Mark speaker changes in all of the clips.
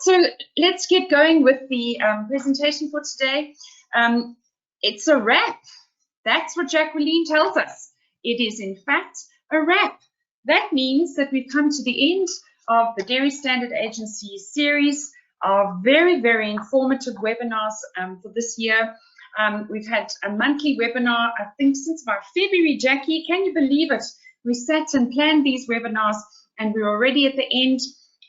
Speaker 1: So let's get going with the presentation for today. It's a wrap. That's what Jacqueline tells us. It is, in fact, a wrap. That means that we've come to the end of the Dairy Standard Agency series of very, very informative webinars for this year. We've had a monthly webinar, I think, since about February, Jackie. Can you believe it? We sat and planned these webinars, and we're already at the end.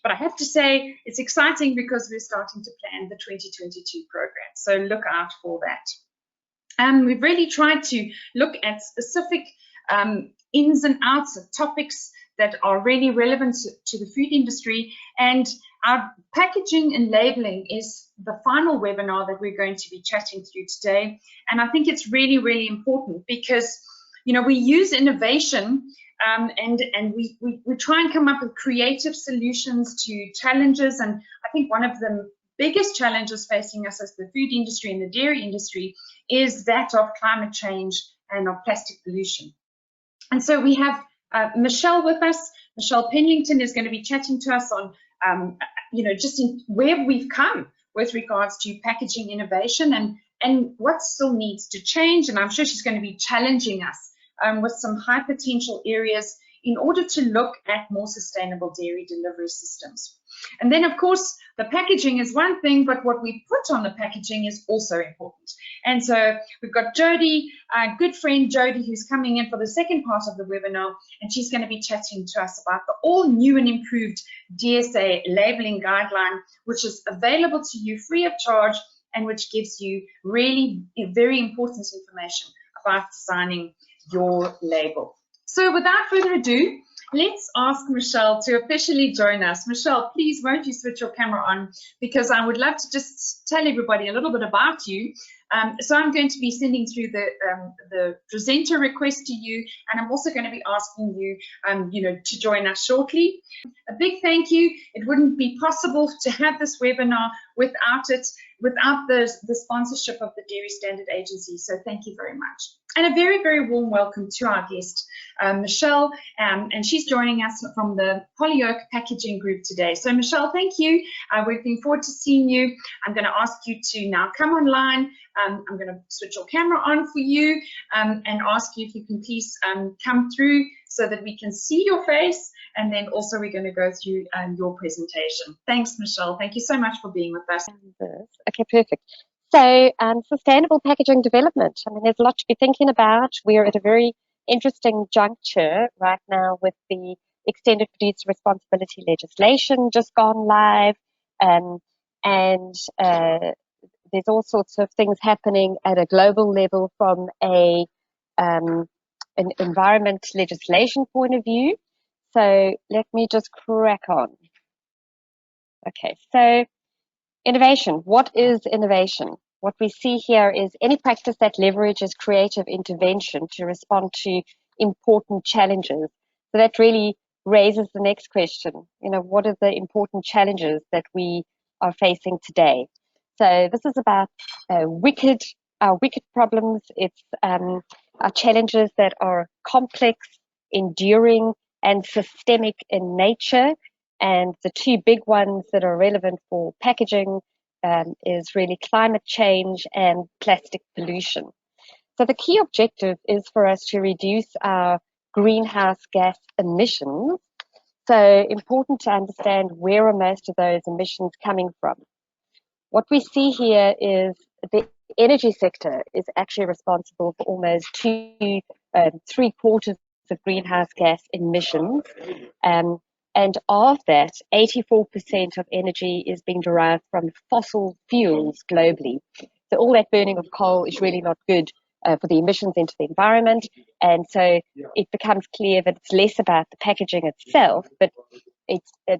Speaker 1: But I have to say, it's exciting because we're starting to plan the 2022 program. So look out for that. We've really tried to look at specific ins and outs of topics that are really relevant to the food industry. And our packaging and labeling is the final webinar that we're going to be chatting through today. And I think it's really, really important because, you know, we use innovation and we try and come up with creative solutions to challenges. And I think one of the biggest challenges facing us as the food industry and the dairy industry is that of climate change and of plastic pollution. And so we have Michelle with us. Michelle Penlington is going to be chatting to us on, you know, just in where we've come with regards to packaging innovation and what still needs to change. And I'm sure she's going to be challenging us with some high potential areas in order to look at more sustainable dairy delivery systems. And then, of course, the packaging is one thing, but what we put on the packaging is also important. And so we've got Jodie, our good friend Jodie, who's coming in for the second part of the webinar, and she's going to be chatting to us about the all new and improved DSA labeling guideline, which is available to you free of charge and which gives you really very important information about designing your label. So without further ado, let's ask Michelle to officially join us. Michelle, please won't you switch your camera on, because I would love to just tell everybody a little bit about you. So I'm going to be sending through the presenter request to you, and I'm also going to be asking you, you know, to join us shortly. A big thank you. It wouldn't be possible to have this webinar without the sponsorship of the Dairy Standard Agency. So thank you very much. And a very, very warm welcome to our guest, Michelle, and she's joining us from the Polyoke Packaging Group today. So Michelle, thank you. We're looking forward to seeing you. I'm going to ask you to now come online. I'm going to switch your camera on for you and ask you if you can please come through so that we can see your face. And then also we're going to go through your presentation. Thanks, Michelle. Thank you so much for being with us.
Speaker 2: Okay, perfect. So sustainable packaging development. I mean, there's a lot to be thinking about. We're at a very interesting juncture right now with the extended producer responsibility legislation just gone live. And there's all sorts of things happening at a global level from an environment legislation point of view. So let me just crack on. Okay, so innovation. What is innovation? What we see here is any practice that leverages creative intervention to respond to important challenges. So that really raises the next question. You know, what are the important challenges that we are facing today? So this is about our wicked problems. It's our challenges that are complex, enduring, and systemic in nature. And the two big ones that are relevant for packaging is really climate change and plastic pollution. So the key objective is for us to reduce our greenhouse gas emissions. So important to understand where are most of those emissions coming from. What we see here is the energy sector is actually responsible for almost 3/4 of greenhouse gas emissions. And of that, 84% of energy is being derived from fossil fuels globally. So all that burning of coal is really not good for the emissions into the environment. And so it becomes clear that it's less about the packaging itself, but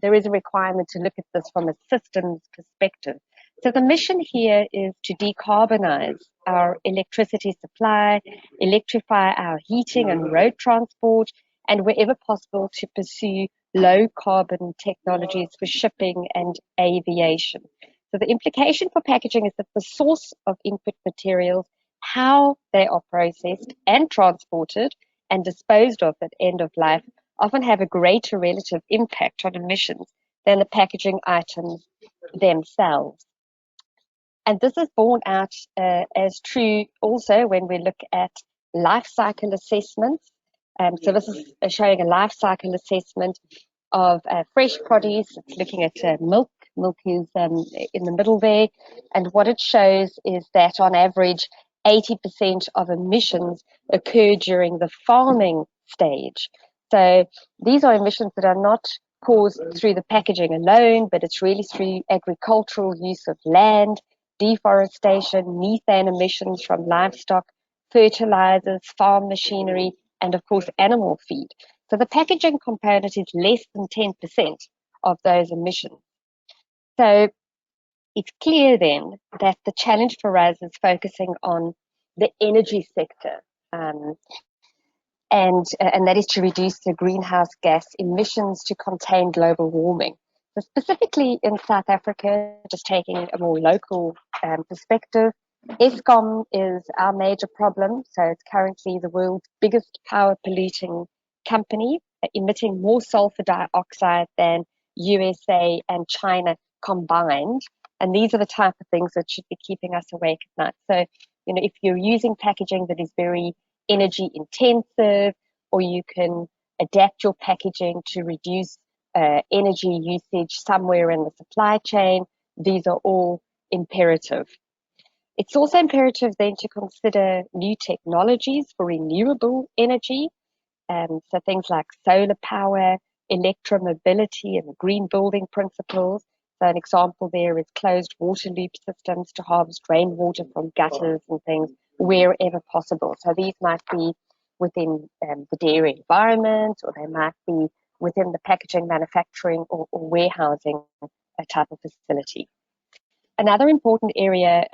Speaker 2: there is a requirement to look at this from a systems perspective. So the mission here is to decarbonize our electricity supply, electrify our heating and road transport, and wherever possible to pursue low carbon technologies for shipping and aviation. So the implication for packaging is that the source of input materials, how they are processed and transported and disposed of at end of life, often have a greater relative impact on emissions than the packaging items themselves. And this is borne out as true also when we look at life cycle assessments. So this is showing a life cycle assessment of fresh produce. It's looking at milk. Milk is in the middle there. And what it shows is that on average, 80% of emissions occur during the farming stage. So these are emissions that are not caused through the packaging alone, but it's really through agricultural use of land, deforestation, methane emissions from livestock, fertilizers, farm machinery, and of course animal feed. So the packaging component is less than 10% of those emissions. So it's clear then that the challenge for us is focusing on the energy sector, and that is to reduce the greenhouse gas emissions to contain global warming. So specifically in South Africa, just taking a more local perspective, Eskom is our major problem. So it's currently the world's biggest power polluting company, emitting more sulfur dioxide than USA and China combined. And these are the type of things that should be keeping us awake at night. So, you know, if you're using packaging that is very energy intensive, or you can adapt your packaging to reduce energy usage somewhere in the supply chain, these are all imperative. It's also imperative then to consider new technologies for renewable energy. So things like solar power, electromobility, and green building principles. So an example there is closed water loop systems to harvest rainwater from gutters and things wherever possible. So these might be within the dairy environment, or they might be within the packaging, manufacturing, or warehousing type of facility. Another important area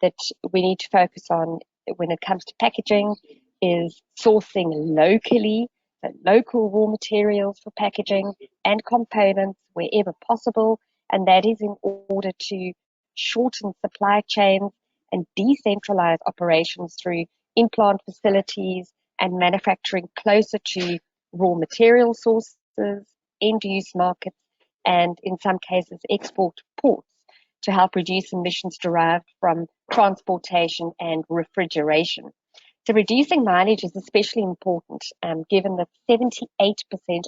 Speaker 2: that we need to focus on when it comes to packaging is sourcing locally, so local raw materials for packaging and components wherever possible, and that is in order to shorten supply chains and decentralize operations through in-plant facilities and manufacturing closer to raw material sources, end-use markets, and in some cases export ports to help reduce emissions derived from transportation and refrigeration. So reducing mileage is especially important, given that 78%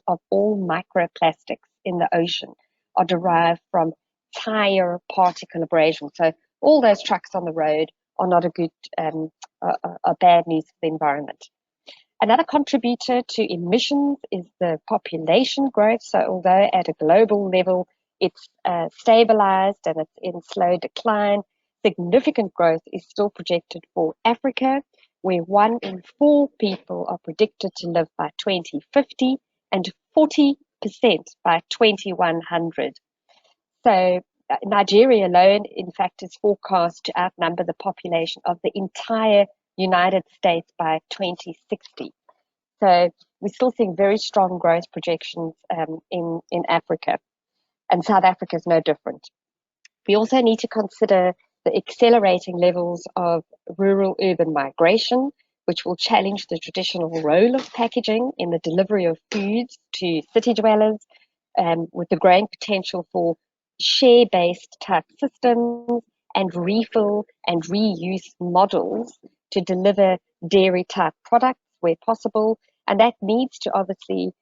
Speaker 2: of all microplastics in the ocean are derived from tire particle abrasion. So all those trucks on the road are not a good, are bad news for the environment. Another contributor to emissions is the population growth. So although at a global level it's stabilized and it's in slow decline, significant growth is still projected for Africa, where 1 in 4 people are predicted to live by 2050 and 40% by 2100. So Nigeria alone, in fact, is forecast to outnumber the population of the entire United States by 2060. So we're still seeing very strong growth projections in Africa, and South Africa is no different. We also need to consider the accelerating levels of rural-urban migration, which will challenge the traditional role of packaging in the delivery of foods to city dwellers, with the growing potential for share-based type systems and refill and reuse models to deliver dairy-type products where possible. And that needs to obviously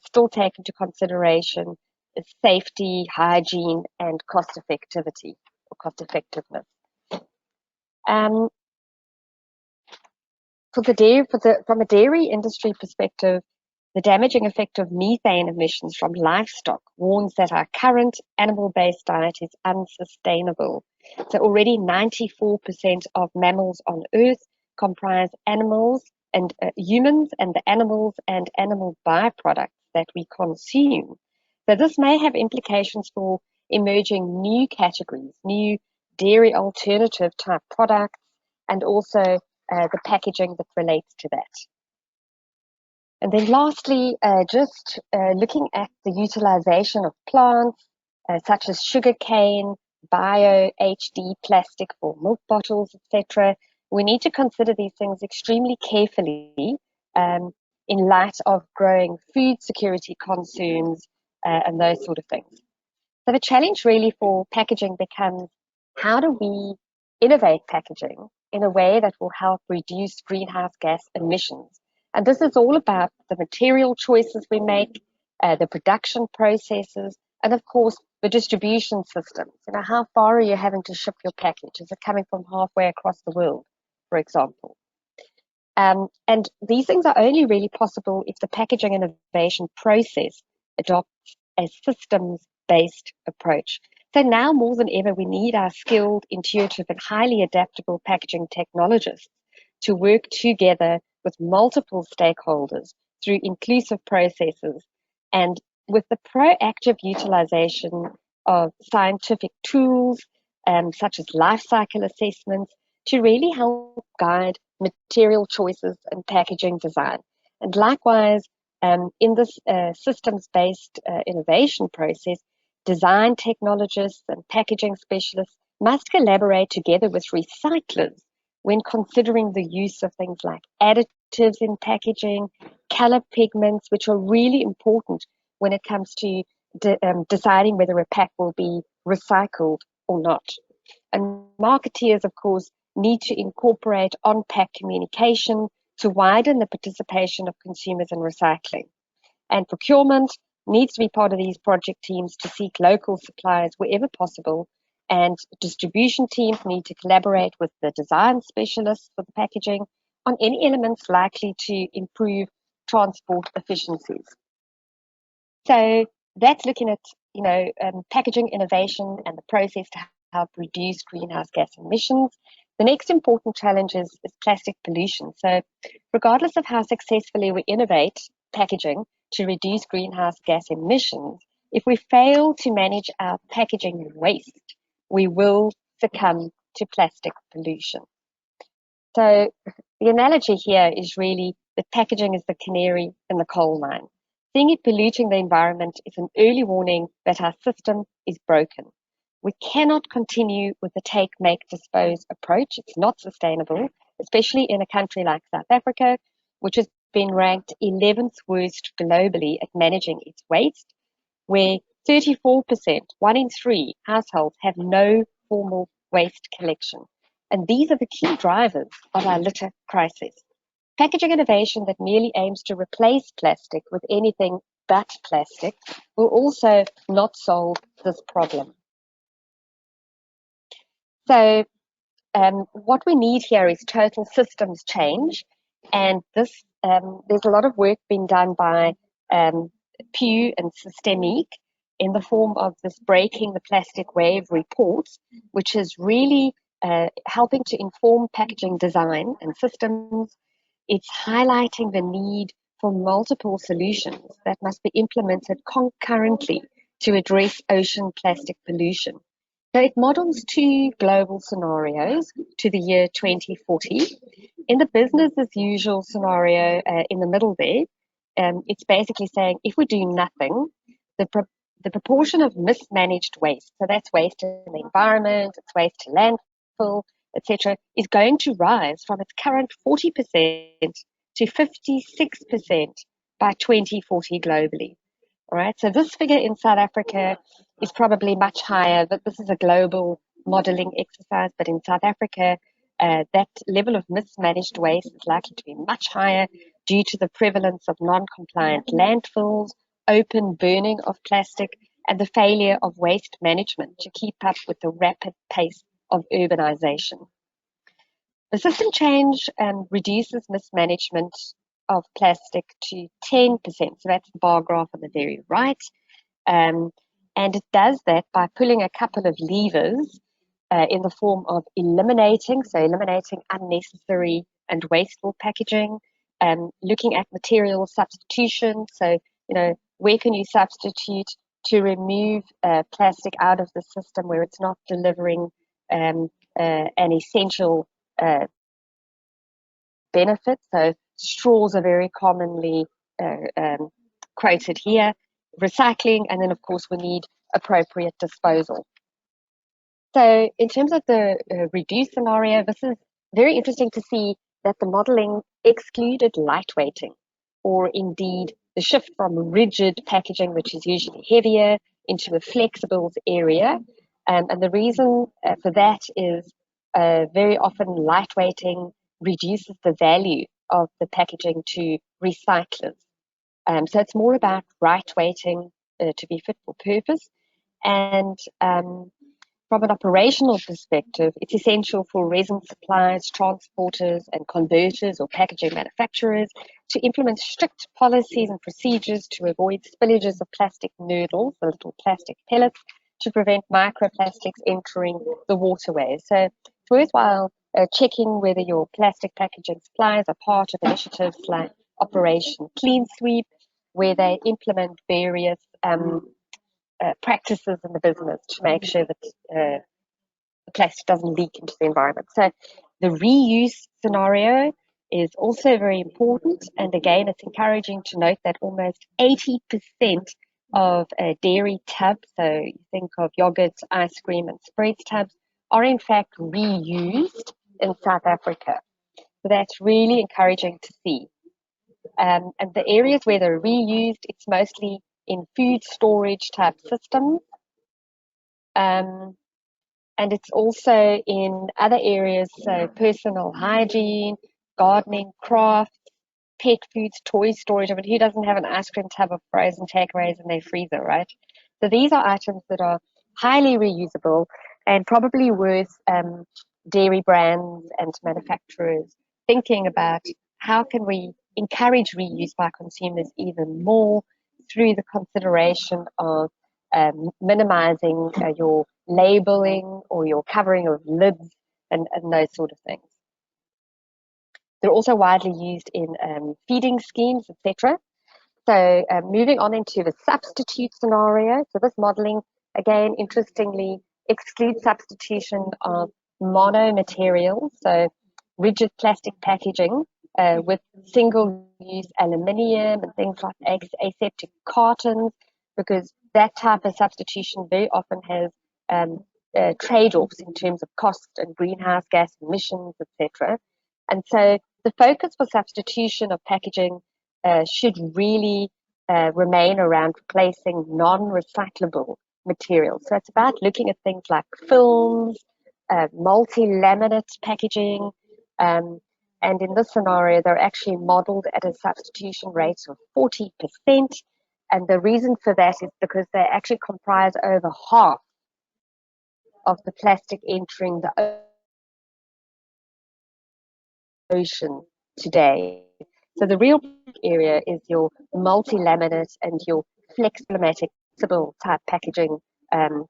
Speaker 2: still take into consideration safety, hygiene, and cost effectiveness. From a dairy industry perspective, the damaging effect of methane emissions from livestock warns that our current animal-based diet is unsustainable. So already 94% of mammals on Earth comprise animals and humans, and the animals and animal byproducts that we consume. So this may have implications for emerging new categories, new dairy alternative type products, and also the packaging that relates to that. And then lastly, just looking at the utilization of plants, such as sugarcane, bio-HD plastic for milk bottles, etc. We need to consider these things extremely carefully in light of growing food security concerns and those sort of things. So the challenge really for packaging becomes, how do we innovate packaging in a way that will help reduce greenhouse gas emissions? And this is all about the material choices we make, the production processes, and of course, the distribution systems. How far are you having to ship your package? Is it coming from halfway across the world, for example? And these things are only really possible if the packaging innovation process adopts a systems-based approach. So now more than ever, we need our skilled, intuitive, and highly adaptable packaging technologists to work together with multiple stakeholders through inclusive processes and with the proactive utilization of scientific tools, such as life cycle assessments, to really help guide material choices and packaging design. And likewise, in this systems-based innovation process, design technologists and packaging specialists must collaborate together with recyclers when considering the use of things like additives in packaging, color pigments, which are really important when it comes to deciding whether a pack will be recycled or not. And marketeers, of course, need to incorporate on-pack communication to widen the participation of consumers in recycling. And procurement needs to be part of these project teams to seek local suppliers wherever possible. And distribution teams need to collaborate with the design specialists for the packaging on any elements likely to improve transport efficiencies. So that's looking at, packaging innovation and the process to help reduce greenhouse gas emissions. The next important challenge is plastic pollution. So regardless of how successfully we innovate packaging to reduce greenhouse gas emissions, if we fail to manage our packaging waste, we will succumb to plastic pollution. So the analogy here is really that packaging is the canary in the coal mine. Seeing it polluting the environment is an early warning that our system is broken. We cannot continue with the take, make, dispose approach. It's not sustainable, especially in a country like South Africa, which has been ranked 11th worst globally at managing its waste, where 34%, 1 in 3 households have no formal waste collection. And these are the key drivers of our litter crisis. Packaging innovation that merely aims to replace plastic with anything but plastic will also not solve this problem. So what we need here is total systems change, and this there's a lot of work being done by Pew and Systemique in the form of this Breaking the Plastic Wave report, which is really helping to inform packaging design and systems. It's highlighting the need for multiple solutions that must be implemented concurrently to address ocean plastic pollution. So it models 2 global scenarios to the year 2040. In the business as usual scenario in the middle there, it's basically saying if we do nothing, the proportion of mismanaged waste, so that's waste in the environment, it's waste to landfill, etc., is going to rise from its current 40% to 56% by 2040 globally. All right, so this figure in South Africa is probably much higher, but this is a global modeling exercise. But in South Africa, that level of mismanaged waste is likely to be much higher due to the prevalence of non-compliant landfills, open burning of plastic, and the failure of waste management to keep up with the rapid pace of urbanization. The system change reduces mismanagement of plastic to 10%. So that's the bar graph on the very right. And it does that by pulling a couple of levers in the form of eliminating unnecessary and wasteful packaging, looking at material substitution. So, where can you substitute to remove plastic out of the system where it's not delivering an essential benefit. So straws are very commonly quoted here, recycling, and then of course we need appropriate disposal. So in terms of the reduced scenario, this is very interesting to see that the modeling excluded lightweighting, or indeed the shift from rigid packaging, which is usually heavier, into a flexibles area. And the reason for that is very often lightweighting reduces the value of the packaging to recyclers. So it's more about lightweighting to be fit for purpose. And from an operational perspective, it's essential for resin suppliers, transporters, and converters or packaging manufacturers to implement strict policies and procedures to avoid spillages of plastic noodles, the little plastic pellets, to prevent microplastics entering the waterways. So it's worthwhile checking whether your plastic packaging suppliers are part of initiatives like Operation Clean Sweep, where they implement various practices in the business to make sure that the plastic doesn't leak into the environment. So the reuse scenario is also very important. And again, it's encouraging to note that almost 80% of dairy tubs, so you think of yogurt, ice cream, and spreads tubs, are in fact reused in South Africa. So that's really encouraging to see. And the areas where they're reused, it's mostly in food storage type systems. And it's also in other areas, so personal hygiene, gardening, crafts, pet foods, toy storage. I mean, who doesn't have an ice cream tub of frozen takeaways in their freezer, right? So these are items that are highly reusable and probably worth dairy brands and manufacturers thinking about how can we encourage reuse by consumers even more through the consideration of minimizing your labeling or your covering of lids and those sort of things. They're also widely used in feeding schemes, etc. So moving on into the substitute scenario. So this modeling, again, interestingly, excludes substitution of monomaterials, so rigid plastic packaging with single-use aluminium and things like aseptic cartons, because that type of substitution very often has trade-offs in terms of cost and greenhouse gas emissions, etc. And so the focus for substitution of packaging should really remain around replacing non-recyclable materials. So it's about looking at things like films, multi-laminate packaging, and in this scenario, they're actually modeled at a substitution rate of 40%. And the reason for that is because they actually comprise over half of the plastic entering the ocean today. So the real area is your multi-laminate and your flexible type packaging. Yeah.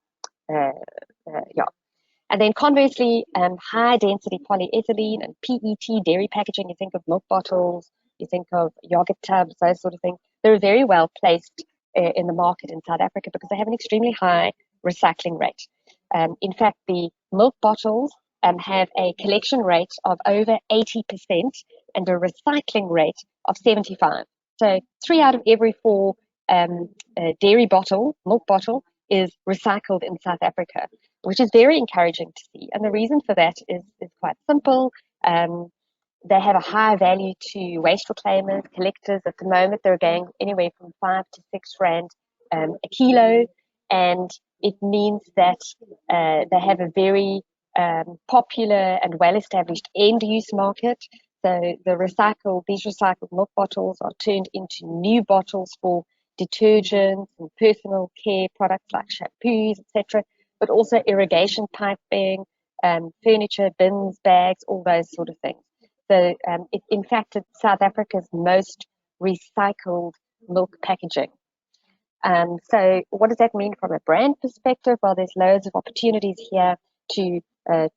Speaker 2: And then conversely, high density polyethylene and PET dairy packaging, you think of milk bottles, you think of yogurt tubs, those sort of things. They're very well placed in the market in South Africa because they have an extremely high recycling rate. In fact, the milk bottles have a collection rate of over 80% and a recycling rate of 75%. So 3 out of every 4 dairy bottle, milk bottle, is recycled in South Africa, which is very encouraging to see. And the reason for that is quite simple. They have a high value to waste reclaimers, collectors. At the moment, they're going anywhere from 5 to 6 rand a kilo, and it means that they have a very popular and well-established end-use market. So these recycled milk bottles are turned into new bottles for detergents and personal care products like shampoos, etc., but also irrigation piping, furniture, bins, bags, all those sort of things. So in fact, it's South Africa's most recycled milk packaging. So what does that mean from a brand perspective? Well, there's loads of opportunities here to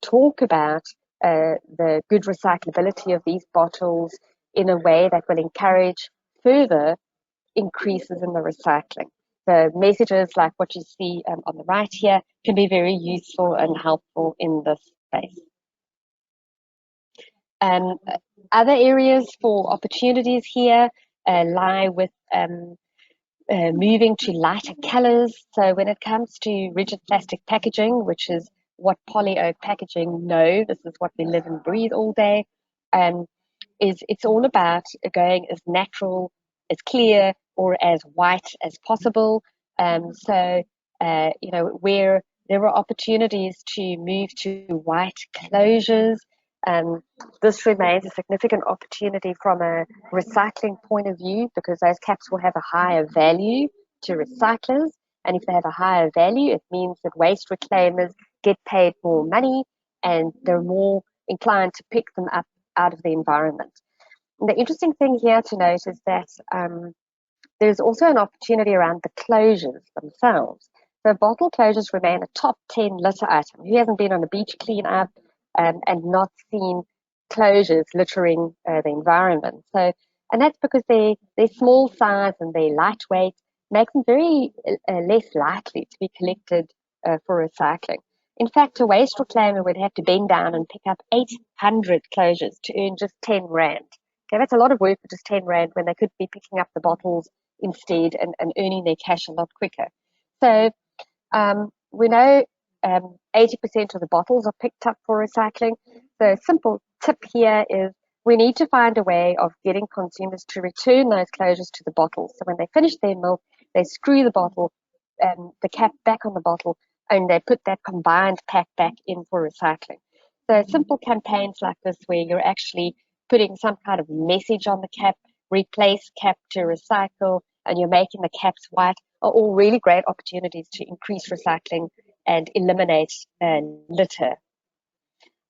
Speaker 2: talk about the good recyclability of these bottles in a way that will encourage further increases in the recycling. So messages like what you see on the right here can be very useful and helpful in this space. Other areas for opportunities here lie with moving to lighter colors. So when it comes to rigid plastic packaging, which is what poly-oak packaging this is what we live and breathe all day, it's all about going as natural, as clear, or as white as possible. So you know, where there were opportunities to move to white closures. This remains a significant opportunity from a recycling point of view, because those caps will have a higher value to recyclers. And if they have a higher value, it means that waste reclaimers get paid more money and they're more inclined to pick them up out of the environment. And the interesting thing here to note is that there's also an opportunity around the closures themselves. So bottle closures remain a top 10 litter item. Who hasn't been on a beach cleanup and not seen closures littering the environment? So, and that's because they're small size and they're lightweight, makes them very less likely to be collected for recycling. In fact, a waste reclaimer would have to bend down and pick up 800 closures to earn just 10 rand. Okay, that's a lot of work for just 10 rand when they could be picking up the bottles instead and earning their cash a lot quicker. So we know 80% of the bottles are picked up for recycling. So a simple tip here is we need to find a way of getting consumers to return those closures to the bottles. So when they finish their milk, they screw the bottle, the cap back on the bottle, and they put that combined pack back in for recycling. So simple campaigns like this, where you're actually putting some kind of message on the cap, replace cap to recycle, and you're making the caps white, are all really great opportunities to increase recycling and eliminate litter.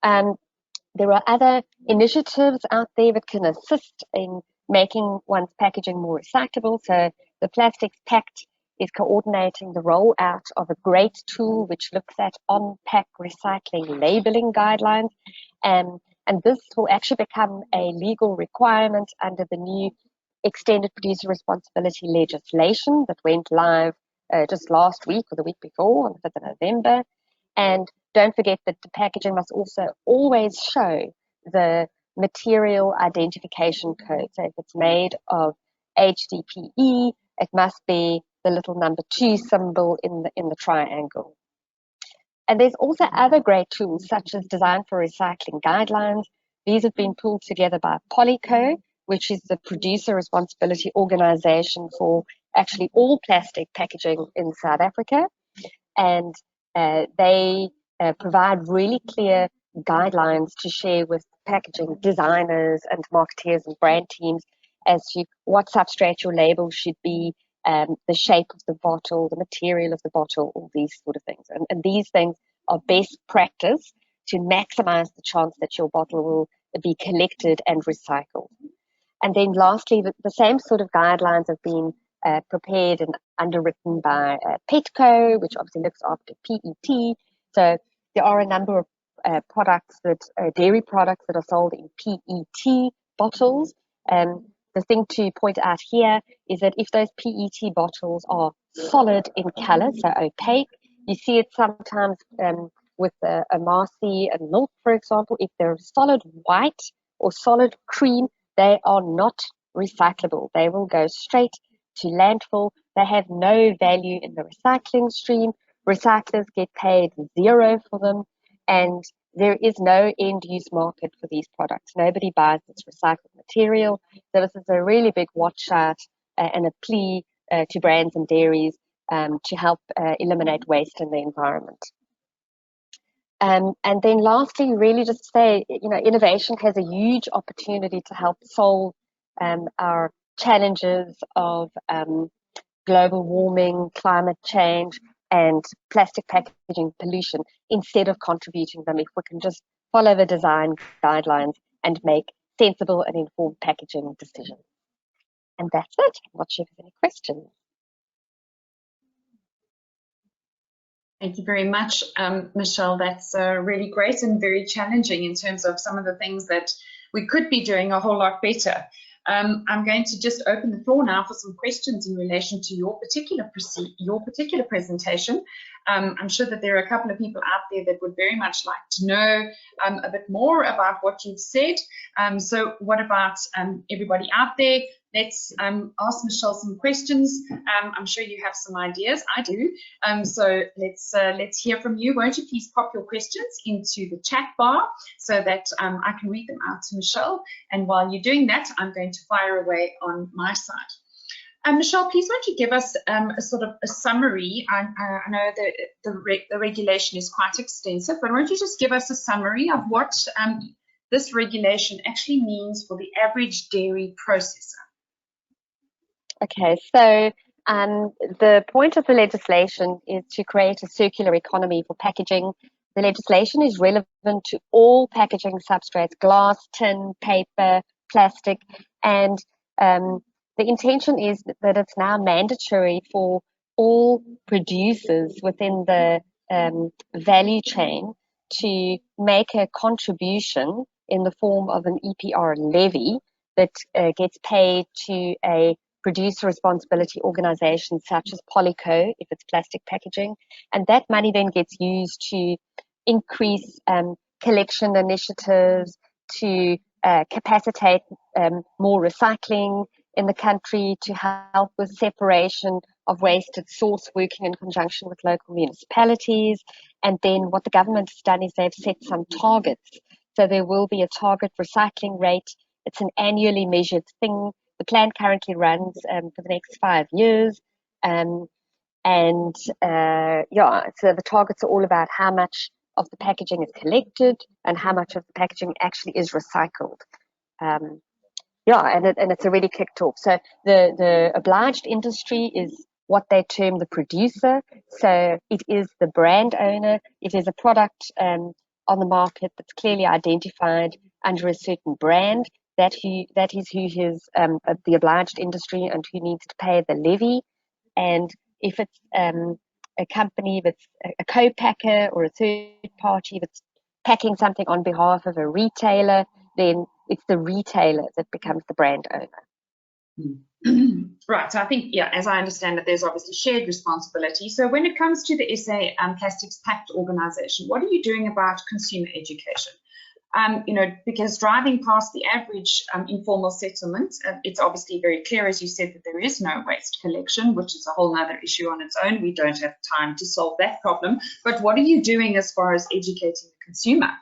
Speaker 2: There are other initiatives out there that can assist in making one's packaging more recyclable. So the Plastics Pact is coordinating the rollout of a great tool which looks at on-pack recycling labeling guidelines. And this will actually become a legal requirement under the new extended producer responsibility legislation that went live just last week or the week before, on the 5th of November. And don't forget that the packaging must also always show the material identification code. So if it's made of HDPE, it must be the little number 2 symbol in the triangle. And there's also other great tools such as Design for Recycling guidelines. These have been pulled together by Polyco, which is the producer responsibility organization for actually all plastic packaging in South Africa. And they provide really clear guidelines to share with packaging designers and marketeers and brand teams as to what substrate your label should be, the shape of the bottle, the material of the bottle, all these sort of things. And these things are best practice to maximize the chance that your bottle will be collected and recycled. And then lastly, the same sort of guidelines have been prepared and underwritten by Petco, which obviously looks after PET. So there are a number of products that dairy products that are sold in PET bottles. The thing to point out here is that if those PET bottles are solid in color, so opaque, you see it sometimes with a Marcy and milk, for example. If they're solid white or solid cream, they are not recyclable. They will go straight to landfill. They have no value in the recycling stream. Recyclers get paid zero for them, and there is no end-use market for these products. Nobody buys this recycled material. So this is a really big watch out and a plea to brands and dairies to help eliminate waste in the environment. And then lastly, really just say, innovation has a huge opportunity to help solve our challenges of global warming, climate change, and plastic packaging pollution instead of contributing them, if we can just follow the design guidelines and make sensible and informed packaging decisions. And that's it. I'm not sure if there's any questions.
Speaker 1: Thank you very much, Michelle. That's really great and very challenging in terms of some of the things that we could be doing a whole lot better. I'm going to just open the floor now for some questions in relation to your particular presentation. I'm sure that there are a couple of people out there that would very much like to know a bit more about what you've said. So what about everybody out there? Let's ask Michelle some questions. I'm sure you have some ideas. I do. So let's hear from you. Won't you please pop your questions into the chat bar so that I can read them out to Michelle. And while you're doing that, I'm going to fire away on my side. Michelle, please won't you give us a sort of a summary? I know that the regulation is quite extensive, but won't you just give us a summary of what this regulation actually means for the average dairy processor?
Speaker 2: Okay, so the point of the legislation is to create a circular economy for packaging. The legislation is relevant to all packaging substrates: glass, tin, paper, plastic, and the intention is that it's now mandatory for all producers within the value chain to make a contribution in the form of an EPR levy that gets paid to a producer responsibility organization such as Polyco, if it's plastic packaging, and that money then gets used to increase collection initiatives, to capacitate more recycling in the country, to help with separation of waste at source, working in conjunction with local municipalities. And then what the government has done is they've set some targets. So there will be a target recycling rate. It's an annually measured thing. The plan currently runs for the next 5 years. Yeah, so the targets are all about how much of the packaging is collected and how much of the packaging actually is recycled. Yeah, and it's already kicked off. So the obliged industry is what they term the producer. So it is the brand owner. It is a product on the market that's clearly identified under a certain brand. That is who is the obliged industry and who needs to pay the levy. And if it's a company that's a co-packer or a third party that's packing something on behalf of a retailer, then it's the retailer that becomes the brand owner.
Speaker 1: Right. So I think, yeah, as I understand it, there's obviously shared responsibility. So when it comes to the SA Plastics Pact organization, what are you doing about consumer education? Because driving past the average informal settlement, it's obviously very clear, as you said, that there is no waste collection, which is a whole other issue on its own. We don't have time to solve that problem. But what are you doing as far as educating the consumer?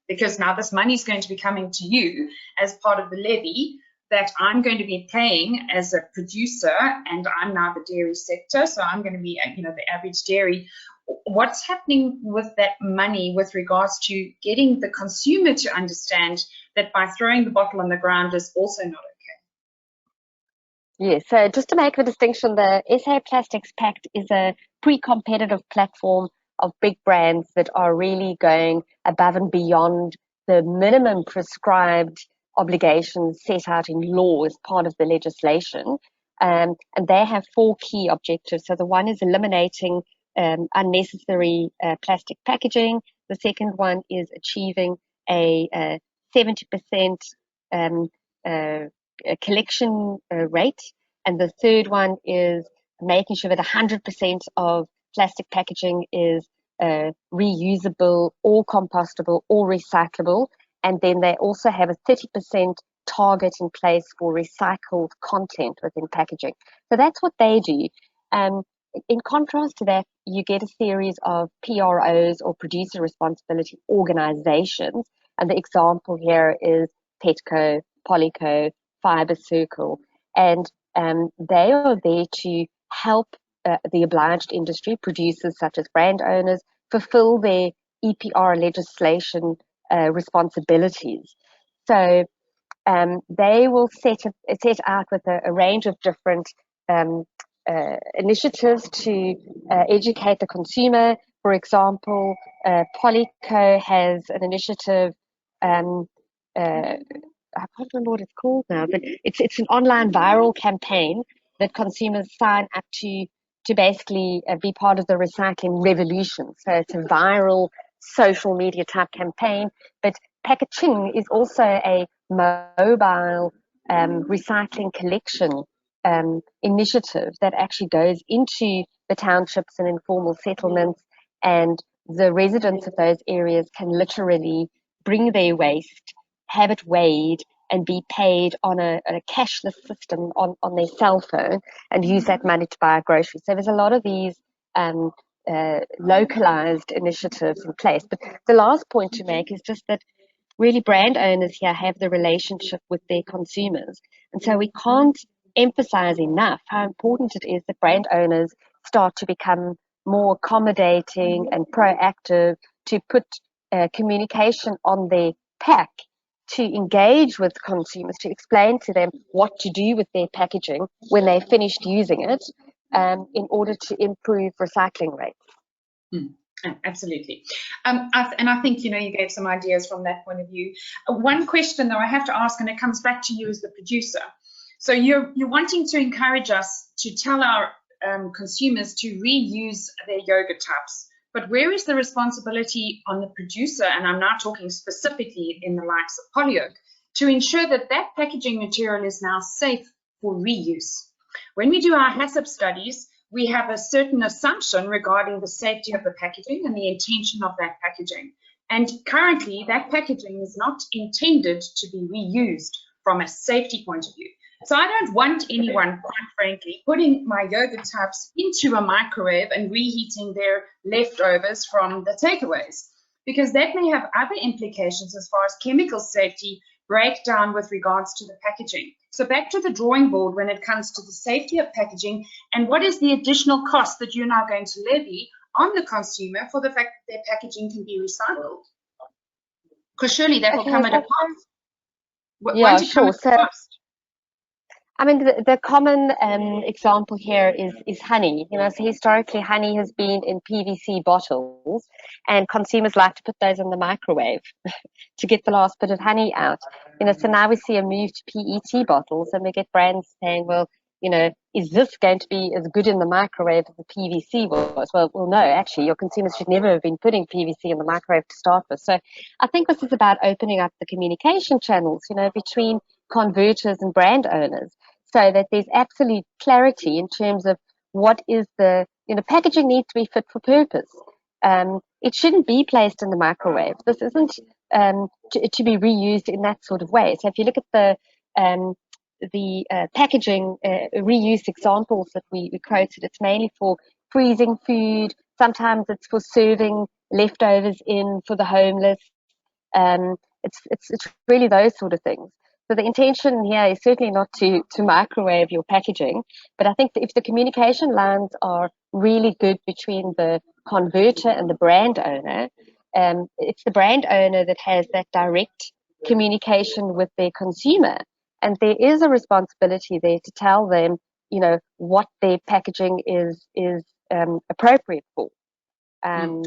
Speaker 1: Because now this money is going to be coming to you as part of the levy that I'm going to be paying as a producer, and I'm now the dairy sector, so I'm going to be, the average dairy. What's happening with that money with regards to getting the consumer to understand that by throwing the bottle on the ground is also not okay?
Speaker 2: Yes, so just to make the distinction, the SA Plastics Pact is a pre-competitive platform of big brands that are really going above and beyond the minimum prescribed obligations set out in law as part of the legislation. And they have 4 key objectives. So the one is eliminating unnecessary plastic packaging. The second one is achieving a 70% collection rate. And the third one is making sure that 100% of plastic packaging is reusable or compostable or recyclable. And then they also have a 30% target in place for recycled content within packaging. So that's what they do. In contrast to that, you get a series of PROs or producer responsibility organizations. And the example here is Petco, Polyco, Fiber Circle. And they are there to help the obliged industry, producers such as brand owners, fulfill their EPR legislation responsibilities. So they will set out with a range of different initiatives to educate the consumer. For example, Polyco has an initiative. I can't remember what it's called now, but it's an online viral campaign that consumers sign up to basically be part of the recycling revolution. So it's a viral social media type campaign. But Packaging is also a mobile recycling collection initiative that actually goes into the townships and informal settlements, and the residents of those areas can literally bring their waste, have it weighed, and be paid on a cashless system on their cell phone and use that money to buy groceries. So there's a lot of these localized initiatives in place. But the last point to make is just that really brand owners here have the relationship with their consumers. And so we can't emphasize enough how important it is that brand owners start to become more accommodating and proactive, to put communication on their pack, to engage with consumers, to explain to them what to do with their packaging when they've finished using it, in order to improve recycling rates.
Speaker 1: Absolutely. And I think, you gave some ideas from that point of view. One question, though, I have to ask, and it comes back to you as the producer. So you're wanting to encourage us to tell our consumers to reuse their yogurt tubs. But where is the responsibility on the producer, and I'm now talking specifically in the likes of Polyoke, to ensure that that packaging material is now safe for reuse? When we do our HACCP studies, we have a certain assumption regarding the safety of the packaging and the intention of that packaging. And currently, that packaging is not intended to be reused from a safety point of view. So I don't want anyone, quite frankly, putting my yogurt tubs into a microwave and reheating their leftovers from the takeaways, because that may have other implications as far as chemical safety, breakdown with regards to the packaging. So back to the drawing board when it comes to the safety of packaging, and what is the additional cost that you're now going to levy on the consumer for the fact that their packaging can be recycled? Because surely that will come at a cost.
Speaker 2: Yeah, sure. So, I mean, the common example here is honey. So historically, honey has been in PVC bottles, and consumers like to put those in the microwave to get the last bit of honey out. So now we see a move to PET bottles, and we get brands saying, well, is this going to be as good in the microwave as the PVC was? Well, no, actually, your consumers should never have been putting PVC in the microwave to start with. So I think this is about opening up the communication channels, between converters and brand owners, so that there's absolute clarity in terms of what is the, packaging needs to be fit for purpose. It shouldn't be placed in the microwave. This isn't to be reused in that sort of way. So if you look at the packaging reuse examples that we quoted, it's mainly for freezing food. Sometimes it's for serving leftovers in for the homeless. It's really those sort of things. So the intention here is certainly not to microwave your packaging, but I think that if the communication lines are really good between the converter and the brand owner, it's the brand owner that has that direct communication with their consumer, and there is a responsibility there to tell them, what their packaging is appropriate for.
Speaker 1: I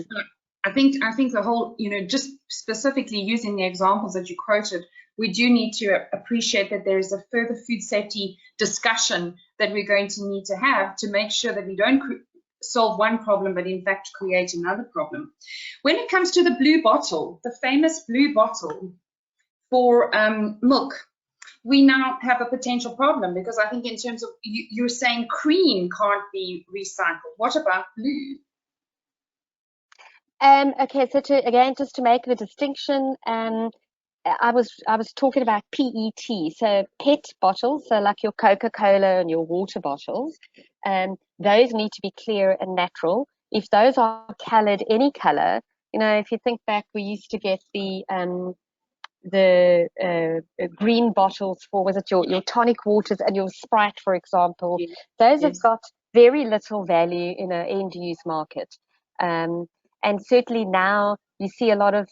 Speaker 1: think the whole, just specifically using the examples that you quoted, we do need to appreciate that there is a further food safety discussion that we're going to need to have to make sure that we don't solve one problem, but in fact create another problem. When it comes to the blue bottle, the famous blue bottle for milk, we now have a potential problem, because I think in terms of, you're saying cream can't be recycled. What about blue?
Speaker 2: Okay, so just to make the distinction, I was talking about PET, so PET bottles, so like your Coca-Cola and your water bottles, those need to be clear and natural. If those are colored any color, if you think back, we used to get the green bottles for, was it your tonic waters and your Sprite, for example?
Speaker 1: Yes.
Speaker 2: Those have got very little value in an end-use market. And certainly now you see a lot of,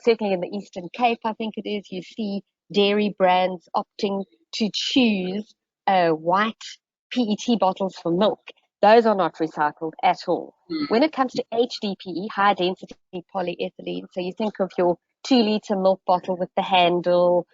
Speaker 2: certainly in the Eastern Cape, I think it is, you see dairy brands opting to choose white PET bottles for milk. Those are not recycled at all. When it comes to HDPE, high density polyethylene, so you think of your 2-liter milk bottle with the handle,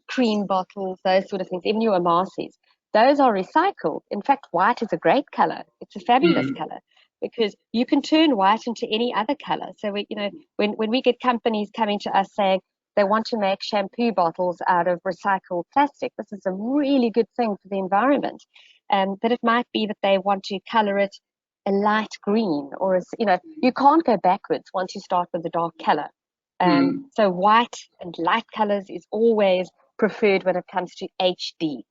Speaker 2: cream bottles, those sort of things, even your Amasis, those are recycled. In fact, white is a great color. It's a fabulous color, because you can turn white into any other color. So when we get companies coming to us saying they want to make shampoo bottles out of recycled plastic, this is a really good thing for the environment. But it might be that they want to color it a light green, or you can't go backwards once you start with a dark color. So white and light colors is always preferred when it comes to HD.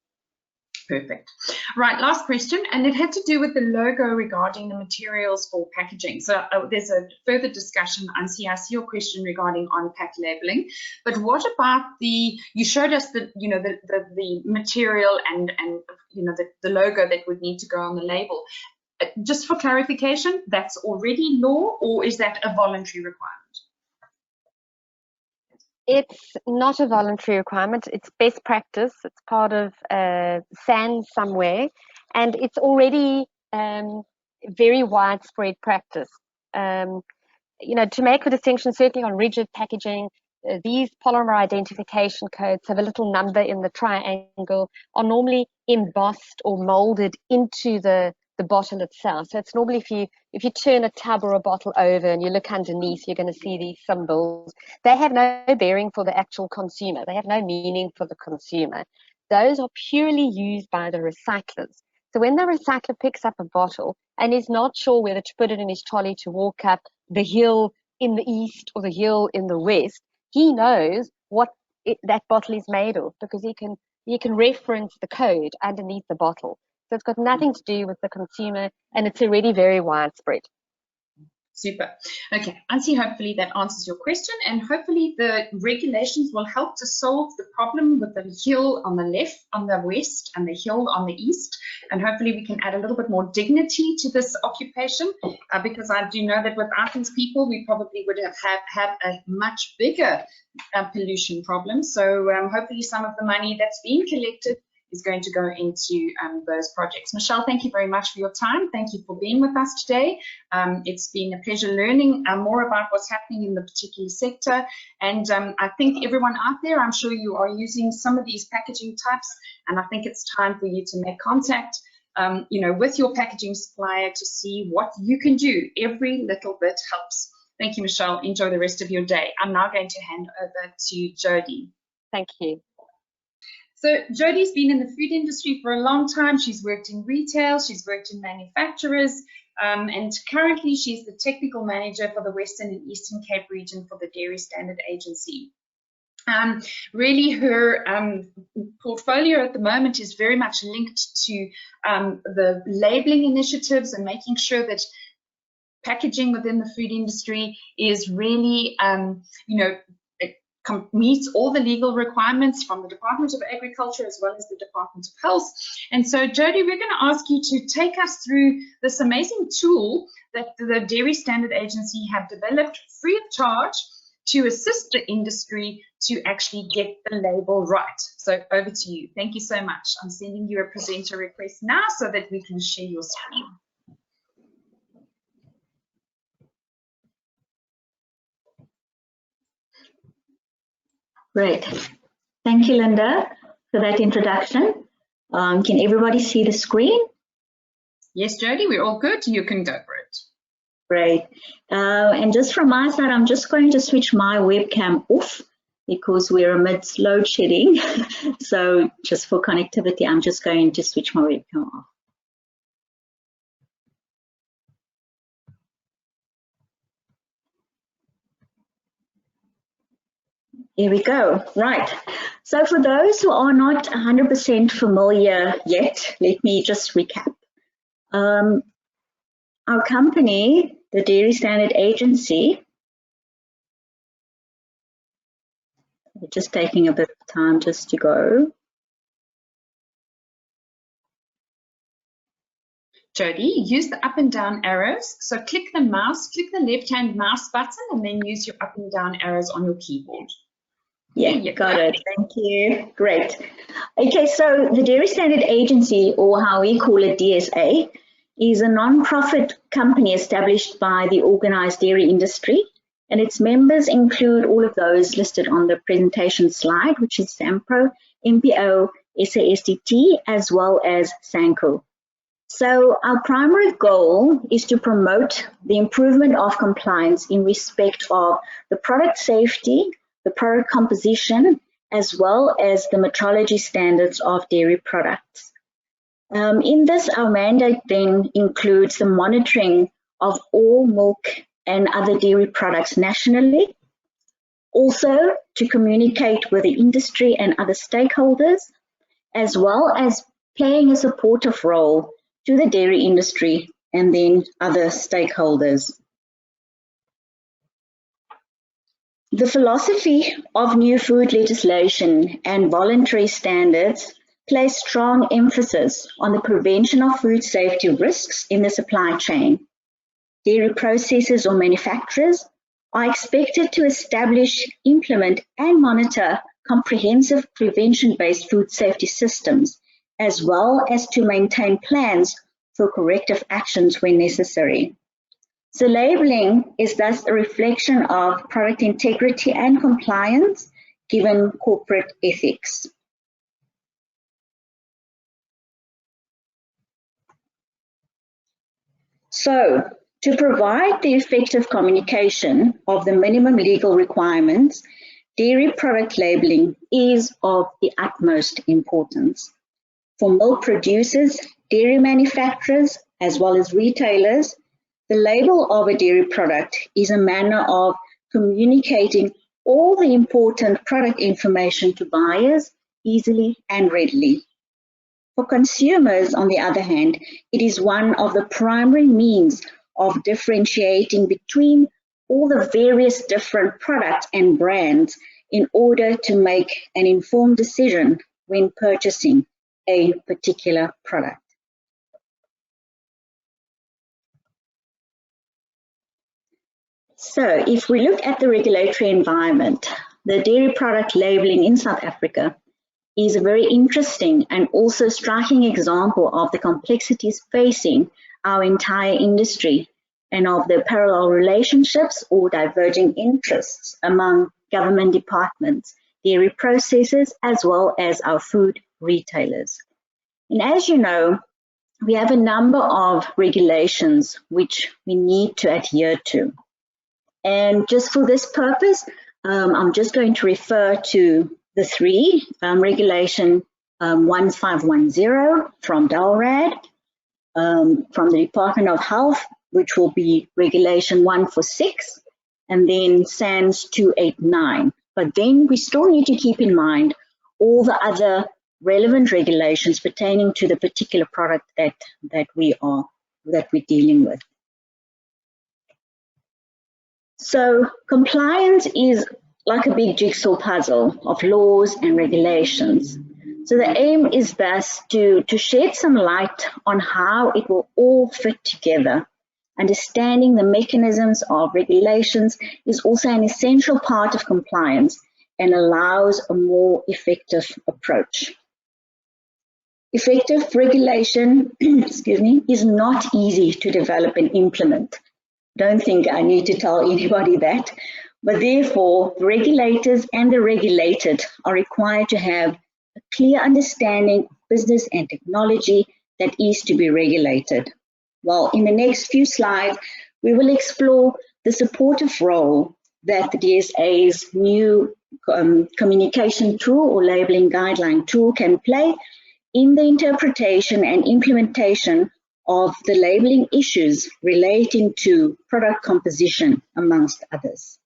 Speaker 1: Perfect. Right, last question, and it had to do with the logo regarding the materials for packaging. So there's a further discussion. I see your question regarding on-pack labeling, but what about you showed us the material and the logo that would need to go on the label. Just for clarification, that's already law, or is that a voluntary requirement?
Speaker 2: It's not a voluntary requirement. It's best practice. It's part of SAN somewhere, and it's already very widespread practice. To make a distinction, certainly on rigid packaging, these polymer identification codes have a little number in the triangle, are normally embossed or molded into the bottle itself. So it's normally if you turn a tub or a bottle over and you look underneath, you're going to see these symbols. They have no bearing for the actual consumer. They have no meaning for the consumer. Those are purely used by the recyclers. So when the recycler picks up a bottle and is not sure whether to put it in his trolley to walk up the hill in the east or the hill in the west, he knows what that bottle is made of, because he can reference the code underneath the bottle. So it's got nothing to do with the consumer, and it's already very widespread.
Speaker 1: Super. Okay, Ansi, hopefully that answers your question, and hopefully the regulations will help to solve the problem with the hill on the left, on the west, and the hill on the east. And hopefully we can add a little bit more dignity to this occupation, because I do know that without these people, we probably would have had a much bigger pollution problem. So hopefully some of the money that's being collected is going to go into those projects. Michelle, thank you very much for your time. Thank you for being with us today. It's been a pleasure learning more about what's happening in the particular sector. And I think everyone out there, I'm sure you are using some of these packaging types, and I think it's time for you to make contact with your packaging supplier to see what you can do. Every little bit helps. Thank you, Michelle. Enjoy the rest of your day. I'm now going to hand over to Jodie.
Speaker 2: Thank you.
Speaker 1: So Jodie's been in the food industry for a long time. She's worked in retail, she's worked in manufacturers, and currently she's the technical manager for the Western and Eastern Cape region for the Dairy Standard Agency. Really her portfolio at the moment is very much linked to the labeling initiatives and making sure that packaging within the food industry is really, meets all the legal requirements from the Department of Agriculture as well as the Department of Health. And so, Jodie, we're going to ask you to take us through this amazing tool that the Dairy Standard Agency have developed free of charge to assist the industry to actually get the label right. So over to you. Thank you so much. I'm sending you a presenter request now so that we can share your screen.
Speaker 3: Great. Thank you, Linda, for that introduction. Can everybody see the screen?
Speaker 1: Yes, Jodie, we're all good. You can go for it.
Speaker 3: Great. And just from my side, I'm just going to switch my webcam off because we're amidst load shedding. So just for connectivity, I'm just going to switch my webcam off. Here we go. Right. So for those who are not 100% familiar yet, let me just recap. Our company, the Dairy Standard Agency, just taking a bit of time just to go.
Speaker 1: Jodie, use the up and down arrows. So click the mouse, click the left-hand mouse button, and then use your up and down arrows on your keyboard.
Speaker 3: Yeah, got it. Thank you. Great. Okay, so the Dairy Standard Agency, or how we call it DSA, is a non-profit company established by the organized dairy industry, and its members include all of those listed on the presentation slide, which is SAMPRO, MPO, SASDT, as well as SANCO. So our primary goal is to promote the improvement of compliance in respect of the product safety, the product composition, as well as the metrology standards of dairy products. In this, our mandate then includes the monitoring of all milk and other dairy products nationally, also to communicate with the industry and other stakeholders, as well as playing a supportive role to the dairy industry and then other stakeholders. The philosophy of new food legislation and voluntary standards place strong emphasis on the prevention of food safety risks in the supply chain. Dairy processors or manufacturers are expected to establish, implement, and monitor comprehensive prevention-based food safety systems, as well as to maintain plans for corrective actions when necessary. So labeling is thus a reflection of product integrity and compliance given corporate ethics. So, to provide the effective communication of the minimum legal requirements, dairy product labeling is of the utmost importance. For milk producers, dairy manufacturers, as well as retailers, the label of a dairy product is a manner of communicating all the important product information to buyers easily and readily. For consumers, on the other hand, it is one of the primary means of differentiating between all the various different products and brands in order to make an informed decision when purchasing a particular product. So if we look at the regulatory environment, the dairy product labeling in South Africa is a very interesting and also striking example of the complexities facing our entire industry and of the parallel relationships or diverging interests among government departments, dairy processors, as well as our food retailers. And as you know, we have a number of regulations which we need to adhere to. And just for this purpose, I'm just going to refer to the three, Regulation 1510 from DALRAD, from the Department of Health, which will be Regulation 146, and then SANS 289. But then we still need to keep in mind all the other relevant regulations pertaining to the particular product that we're dealing with. So compliance is like a big jigsaw puzzle of laws and regulations. So the aim is thus to shed some light on how it will all fit together. Understanding the mechanisms of regulations is also an essential part of compliance and allows a more effective approach. Effective regulation, excuse me, is not easy to develop and implement. Don't think I need to tell anybody that, but therefore regulators and the regulated are required to have a clear understanding of business and technology that is to be regulated. Well, in the next few slides, we will explore the supportive role that the DSA's new communication tool or labeling guideline tool can play in the interpretation and implementation of the labeling issues relating to product composition, amongst others.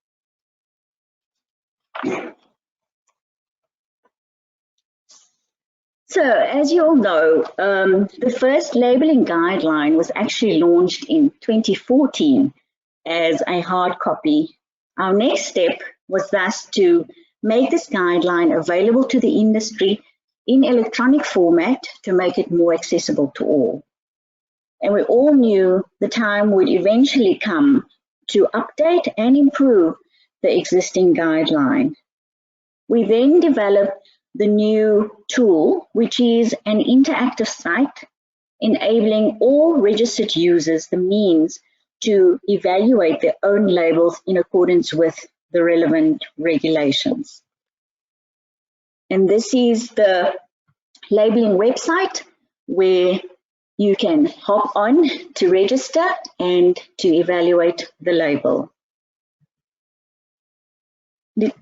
Speaker 3: So, as you all know, the first labeling guideline was actually launched in 2014 as a hard copy. Our next step was thus to make this guideline available to the industry in electronic format to make it more accessible to all. And we all knew the time would eventually come to update and improve the existing guideline. We then developed the new tool, which is an interactive site enabling all registered users the means to evaluate their own labels in accordance with the relevant regulations. And this is the labeling website where you can hop on to register and to evaluate the label. It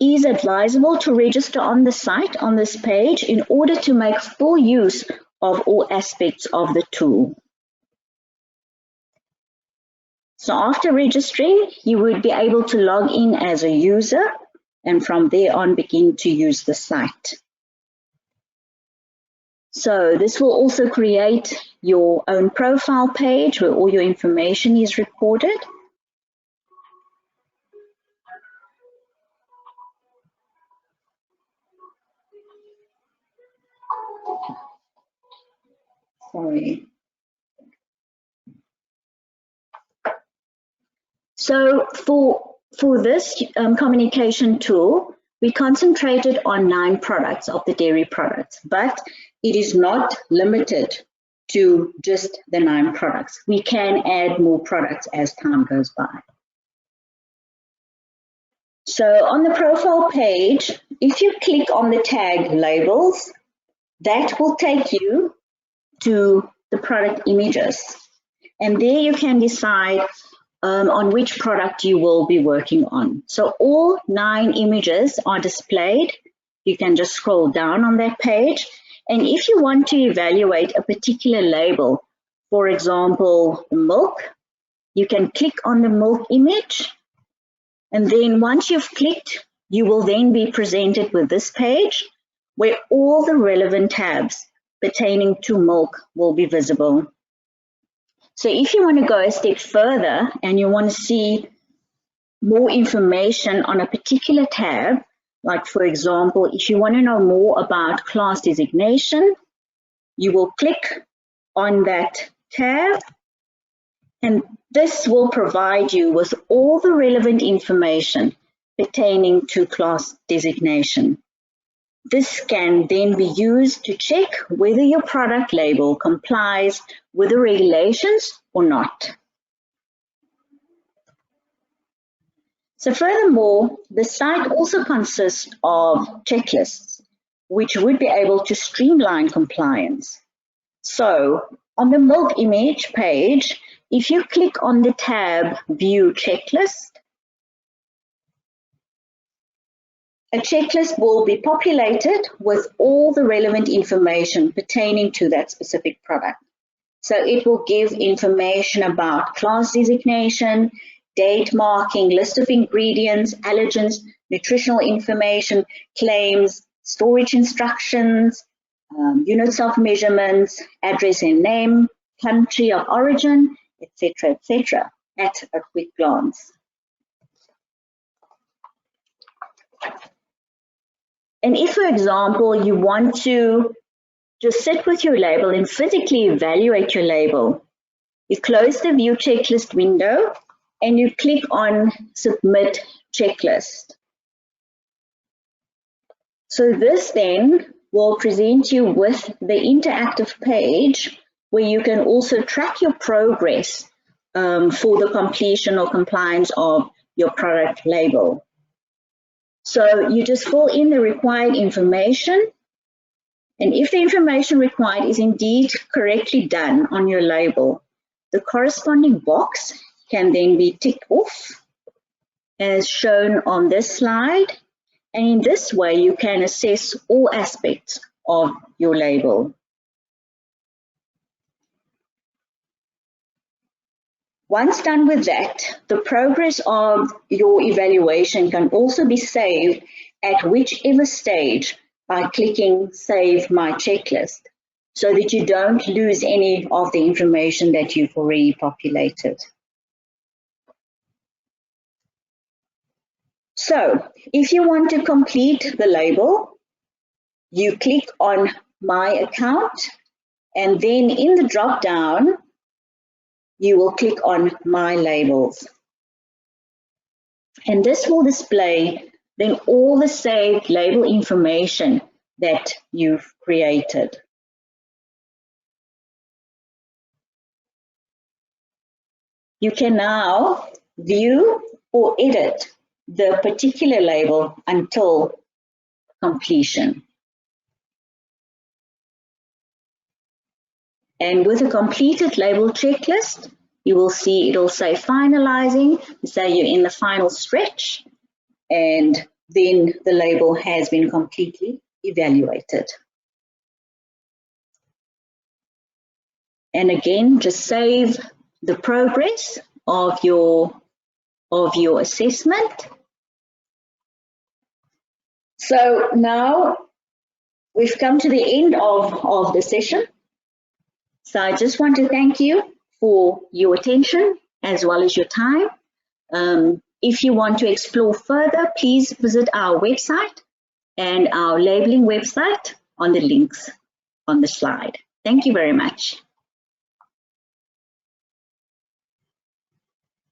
Speaker 3: is advisable to register on the site on this page in order to make full use of all aspects of the tool. So after registering, you would be able to log in as a user and from there on begin to use the site. So this will also create your own profile page where all your information is recorded. Sorry. So for this communication tool, we concentrated on 9 products of the dairy products, but it is not limited to just the 9 products. We can add more products as time goes by. So on the profile page, if you click on the tag labels, that will take you to the product images. And there you can decide on which product you will be working on. So all 9 images are displayed. You can just scroll down on that page. And if you want to evaluate a particular label, for example, milk, you can click on the milk image. And then once you've clicked, you will then be presented with this page where all the relevant tabs pertaining to milk will be visible. So if you want to go a step further and you want to see more information on a particular tab, like for example, if you want to know more about class designation, you will click on that tab, and this will provide you with all the relevant information pertaining to class designation. This can then be used to check whether your product label complies with the regulations or not. So furthermore, the site also consists of checklists, which would be able to streamline compliance. So on the milk image page, if you click on the tab View Checklist, a checklist will be populated with all the relevant information pertaining to that specific product. So it will give information about class designation, date marking, list of ingredients, allergens, nutritional information, claims, storage instructions, units of measurements, address and name, country of origin, etc., at a quick glance. And if, for example, you want to just sit with your label and physically evaluate your label, you close the View Checklist window and you click on Submit Checklist. So this then will present you with the interactive page where you can also track your progress for the completion or compliance of your product label. So you just fill in the required information, and if the information required is indeed correctly done on your label, the corresponding box can then be ticked off as shown on this slide, and in this way you can assess all aspects of your label. Once done with that, the progress of your evaluation can also be saved at whichever stage by clicking Save My Checklist, so that you don't lose any of the information that you've already populated. So, if you want to complete the label, you click on My Account, and then in the drop-down, you will click on My Labels. And this will display then all the saved label information that you've created. You can now view or edit the particular label until completion. And with a completed label checklist, you will see it'll say finalizing, say you're in the final stretch, and then the label has been completely evaluated. And again, just save the progress of your assessment. So now we've come to the end of the session. So I just want to thank you for your attention as well as your time. If you want to explore further, please visit our website and our labeling website on the links on the slide. Thank you very much.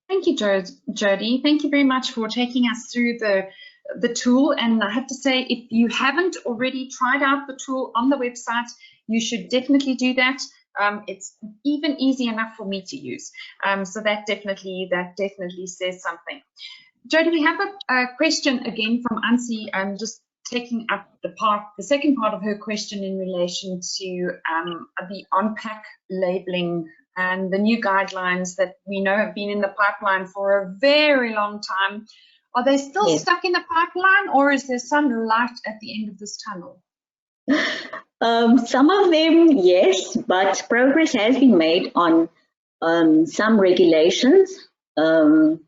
Speaker 1: Thank you, Jodie. Thank you very much for taking us through the tool. And I have to say, if you haven't already tried out the tool on the website, you should definitely do that. It's even easy enough for me to use. So that definitely says something. Jodie, we have a question again from Ansi, just taking up the second part of her question in relation to the on-pack labeling and the new guidelines that we know have been in the pipeline for a very long time. Are they still stuck in the pipeline, or is there some light at the end of this tunnel?
Speaker 3: Some of them, yes, but progress has been made on some regulations. So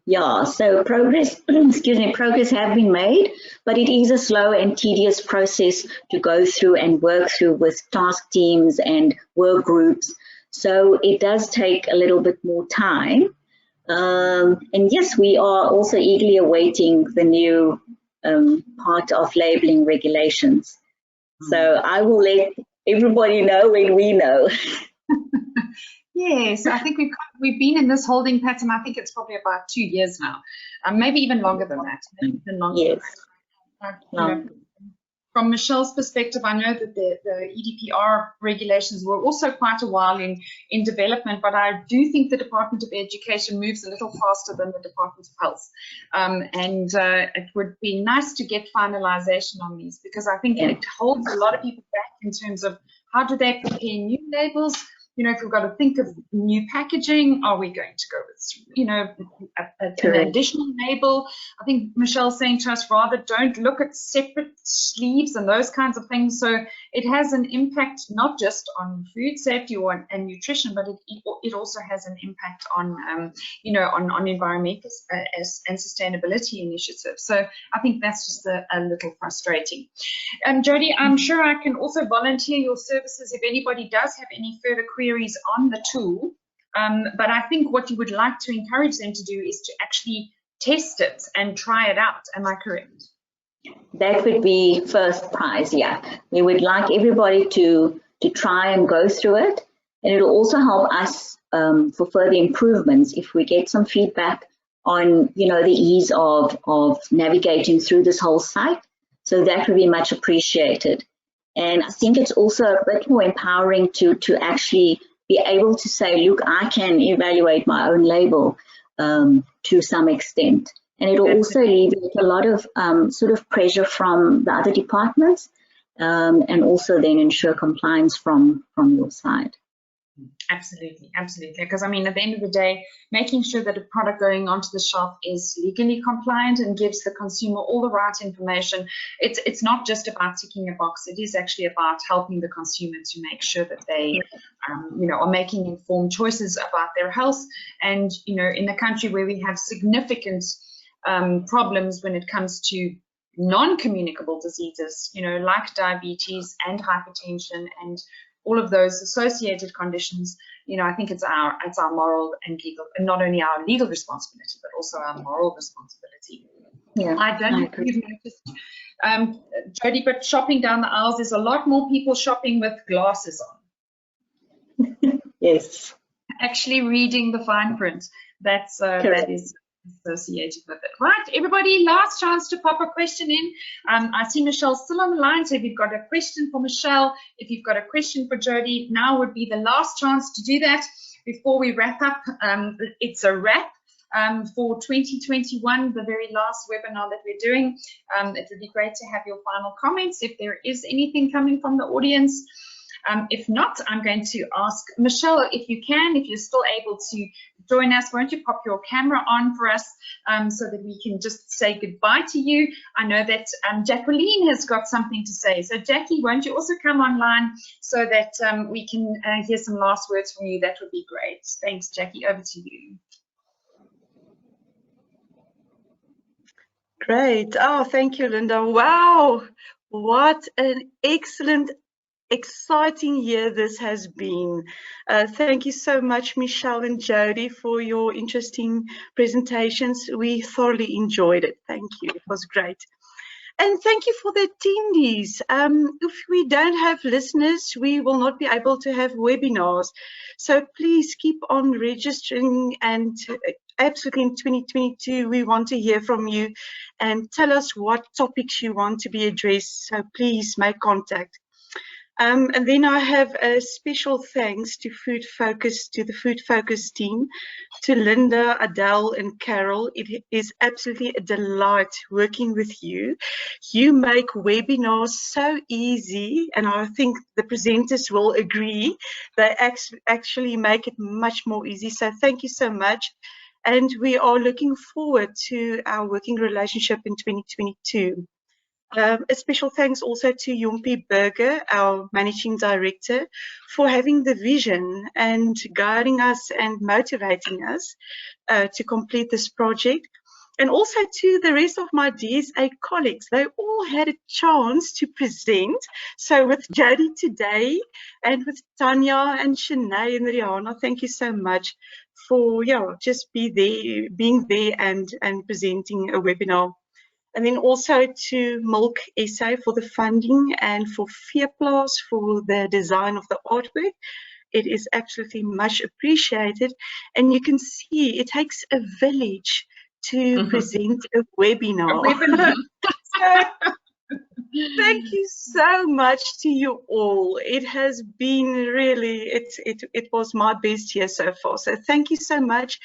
Speaker 3: progress, progress have been made, but it is a slow and tedious process to go through and work through with task teams and work groups. So it does take a little bit more time. And yes, we are also eagerly awaiting the new part of labeling regulations. So I will let everybody know when we know.
Speaker 1: Yes, I think we've been in this holding pattern. I think it's probably about 2 years now, maybe even longer than that. Maybe even longer.
Speaker 3: Yes.
Speaker 1: From Michelle's perspective, I know that the EDPR regulations were also quite a while in development, but I do think the Department of Education moves a little faster than the Department of Health. It would be nice to get finalization on these, because I think it holds a lot of people back in terms of how do they prepare new labels. You know, if we've got to think of new packaging, are we going to go with, you know, an additional label? I think Michelle's saying to us, rather don't look at separate sleeves and those kinds of things. So it has an impact not just on food safety and nutrition, but it also has an impact on, you know, on environmental and sustainability initiatives. So I think that's just a little frustrating. Jodie, I'm sure I can also volunteer your services if anybody does have any further queries on the tool, but I think what you would like to encourage them to do is to actually test it and try it out. Am I correct?
Speaker 3: That would be first prize, yeah. We would like everybody to try and go through it, and it'll also help us for further improvements if we get some feedback on, you know, the ease of navigating through this whole site. So that would be much appreciated. And I think it's also a bit more empowering to actually be able to say, look, I can evaluate my own label to some extent. And it'll also alleviate a lot of sort of pressure from the other departments, and also then ensure compliance from your side.
Speaker 1: Absolutely, absolutely. Because I mean, at the end of the day, making sure that a product going onto the shelf is legally compliant and gives the consumer all the right information. It's not just about ticking a box. It is actually about helping the consumer to make sure that they, you know, are making informed choices about their health. And you know, in a country where we have significant problems when it comes to non-communicable diseases, you know, like diabetes and hypertension and all of those associated conditions, you know, I think it's our moral and legal, and not only our legal responsibility, but also our moral responsibility.
Speaker 3: Yeah,
Speaker 1: I don't know if you've noticed, Jodie, but shopping down the aisles, there's a lot more people shopping with glasses on.
Speaker 3: Yes.
Speaker 1: Actually reading the fine print. That is associated with it. Right, everybody, last chance to pop a question in. I see Michelle still on the line, so if you've got a question for Michelle, if you've got a question for Jodie, now would be the last chance to do that before we wrap up. It's a wrap for 2021, the very last webinar that we're doing. It would be great to have your final comments if there is anything coming from the audience. If not, I'm going to ask Michelle, if you're still able to join us, won't you pop your camera on for us so that we can just say goodbye to you? I know that Jacqueline has got something to say. So Jackie, won't you also come online so that we can hear some last words from you? That would be great. Thanks, Jackie. Over to you.
Speaker 4: Great. Oh, thank you, Linda. Wow. What an excellent, exciting year this has been. Thank you so much, Michelle and Jodie, for your interesting presentations. We thoroughly enjoyed it. Thank you. It was great. And thank you for the attendees. If we don't have listeners, we will not be able to have webinars. So please keep on registering, and absolutely in 2022, we want to hear from you and tell us what topics you want to be addressed. So please make contact. And then I have a special thanks to the Food Focus team, to Linda, Adele, and Carol. It is absolutely a delight working with you. You make webinars so easy, and I think the presenters will agree. They actually make it much more easy. So thank you so much. And we are looking forward to our working relationship in 2022. A special thanks also to Jompi Berger, our Managing Director, for having the vision and guiding us and motivating us to complete this project. And also to the rest of my DSA colleagues. They all had a chance to present. So with Jodie today, and with Tanya and Shanae and Rihanna, thank you so much for just being there and presenting a webinar. And then also to Milk SA for the funding, and for Veerplaas for the design of the artwork. It is absolutely much appreciated. And you can see it takes a village to present a webinar. So, thank you so much to you all. It has been really, it was my best year so far. So thank you so much.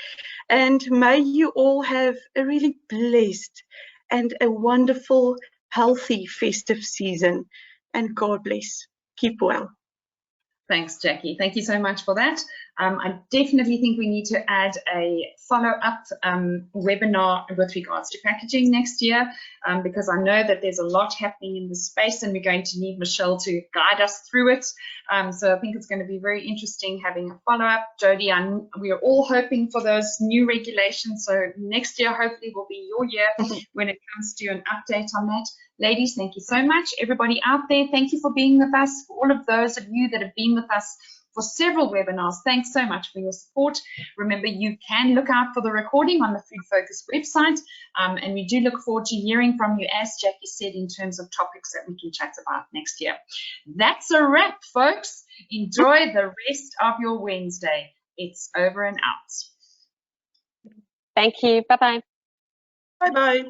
Speaker 4: And may you all have a really blessed and a wonderful, healthy festive season. And God bless. Keep well.
Speaker 1: Thanks, Jackie. Thank you so much for that. I definitely think we need to add a follow-up webinar with regards to packaging next year, because I know that there's a lot happening in this space, and we're going to need Michelle to guide us through it. So I think it's going to be very interesting having a follow-up. Jodie, we are all hoping for those new regulations. So next year, hopefully, will be your year when it comes to an update on that. Ladies, thank you so much. Everybody out there, thank you for being with us. For all of those of you that have been with us for several webinars, thanks so much for your support. Remember, you can look out for the recording on the Food Focus website, and we do look forward to hearing from you, as Jackie said, in terms of topics that we can chat about next year. That's a wrap, folks. Enjoy the rest of your Wednesday. It's over and out.
Speaker 2: Thank you. Bye-bye.
Speaker 4: Bye-bye.